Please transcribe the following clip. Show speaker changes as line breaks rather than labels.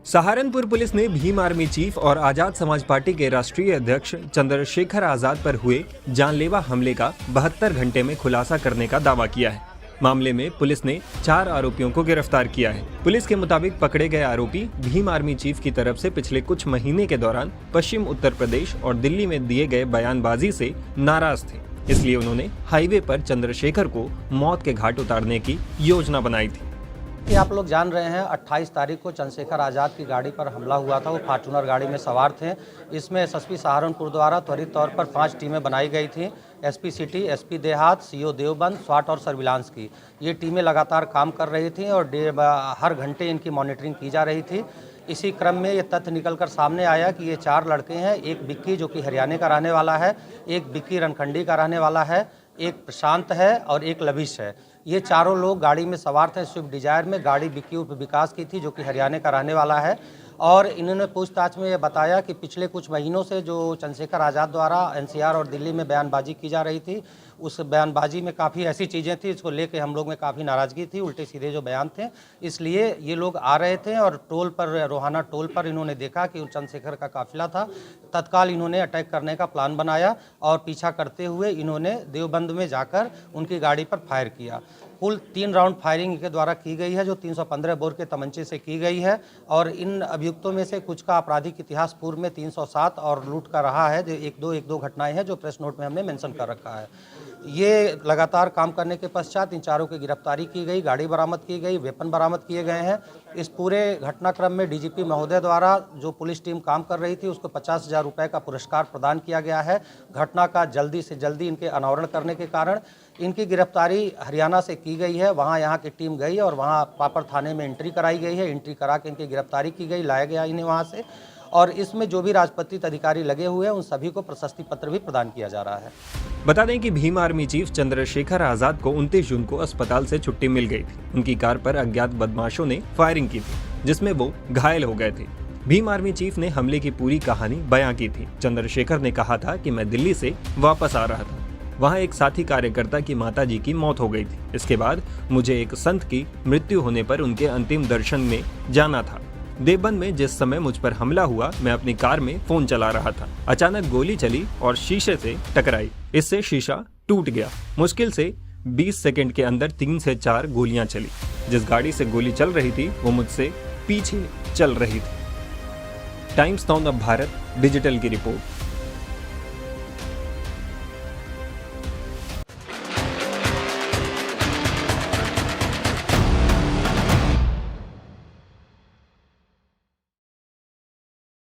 Saharanpur police ने Bhim army chief और Azad Samaj party के राष्ट्रीय अध्यक्ष चंद्रशेखर आजाद पर हुए जानलेवा हमले का 72 घंटे में खुलासा करने का दावा किया है। मामले में पुलिस ने 4 आरोपियों को गिरफ्तार किया है। पुलिस के मुताबिक पकड़े गए आरोपी भीम आर्मी चीफ की तरफ से पिछले कुछ महीने के दौरान पश्चिम उत्तर प्रदेश और दिल्ली में दिए गए बयानबाजी से नाराज थे, इसलिए उन्होंने हाईवे पर चंद्रशेखर को मौत के घाट उतारने की योजना बनाई थी।
कि आप लोग जान रहे हैं 28 तारीख को चंद्रशेखर आज़ाद की गाड़ी पर हमला हुआ था। वो फॉर्च्यूनर गाड़ी में सवार थे। इसमें एसएसपी सहारनपुर द्वारा त्वरित तौर पर 5 टीमें बनाई गई थी। एसपी सिटी, एसपी देहात, सीओ देवबंद, स्वाट और सर्विलांस की ये टीमें लगातार काम कर रही थी और हर घंटे इनकी मॉनिटरिंग की जा रही थी। इसी क्रम में ये तथ्य निकलकर सामने आया कि ये 4 लड़के हैं। एक बिक्की जो कि हरियाणा का रहने वाला है, एक बिक्की रणखंडी का रहने वाला है, एक प्रशांत है और एक लविश है। ये चारों लोग गाड़ी में सवार थे स्विफ्ट डिजायर में। गाड़ी बिक्की उर्फ विकास की थी जो कि हरियाणा का रहने वाला है। और इन्होंने पूछताछ में ये बताया कि पिछले कुछ महीनों से जो चंद्रशेखर आज़ाद द्वारा एनसीआर और दिल्ली में बयानबाजी की जा रही थी, उस बयानबाजी में काफ़ी ऐसी चीज़ें थी इसको लेके हम लोग में काफ़ी नाराज़गी थी, उल्टे सीधे जो बयान थे। इसलिए ये लोग आ रहे थे और टोल पर, रोहाना टोल पर इन्होंने देखा कि चंद्रशेखर का काफिला था। तत्काल इन्होंने अटैक करने का प्लान बनाया और पीछा करते हुए इन्होंने देवबंद में जाकर उनकी गाड़ी पर फायर किया। कुल 3 राउंड फायरिंग के द्वारा की गई है जो 315 बोर के तमंचे से की गई है। और इन अभियुक्तों में से कुछ का आपराधिक इतिहास पूर्व में 307 और लूट का रहा है, जो एक दो घटनाएं हैं जो प्रेस नोट में हमने मेंशन कर रखा है। ये लगातार काम करने के पश्चात इन चारों की गिरफ्तारी की गई, गाड़ी बरामद की गई, वेपन बरामद किए गए हैं। इस पूरे घटनाक्रम में डीजीपी महोदय द्वारा जो पुलिस टीम काम कर रही थी उसको 50,000 रुपये का पुरस्कार प्रदान किया गया है। घटना का जल्दी से जल्दी इनके अनावरण करने के कारण इनकी गिरफ्तारी हरियाणा से की गई है। वहाँ यहाँ की टीम गई और वहाँ पापर थाने में एंट्री कराई गई है। एंट्री करा के इनकी गिरफ्तारी की गई, लाया गया इन्हें वहाँ से। और इसमें जो भी राजपत्रित अधिकारी लगे हुए हैं उन सभी को प्रशस्ति पत्र भी प्रदान किया जा रहा है।
बता दें कि भीम आर्मी चीफ चंद्रशेखर आजाद को 29 जून को अस्पताल से छुट्टी मिल गई थी। उनकी कार पर अज्ञात बदमाशों ने फायरिंग की थी जिसमें वो घायल हो गए थे। भीम आर्मी चीफ ने हमले की पूरी कहानी बयां की थी। चंद्रशेखर ने कहा था कि मैं दिल्ली से वापस आ रहा था, वहां एक साथी कार्यकर्ता की माताजी की मौत हो गई थी। इसके बाद मुझे एक संत की मृत्यु होने पर उनके अंतिम दर्शन में जाना था। देवबंद में जिस समय मुझ पर हमला हुआ, मैं अपनी कार में फोन चला रहा था। अचानक गोली चली और शीशे से टकराई। इससे शीशा टूट गया। मुश्किल से 20 सेकंड के अंदर 3 से 4 गोलियां चली। जिस गाड़ी से गोली चल रही थी वो मुझसे पीछे चल रही थी। टाइम्स नाउ भारत डिजिटल की रिपोर्ट।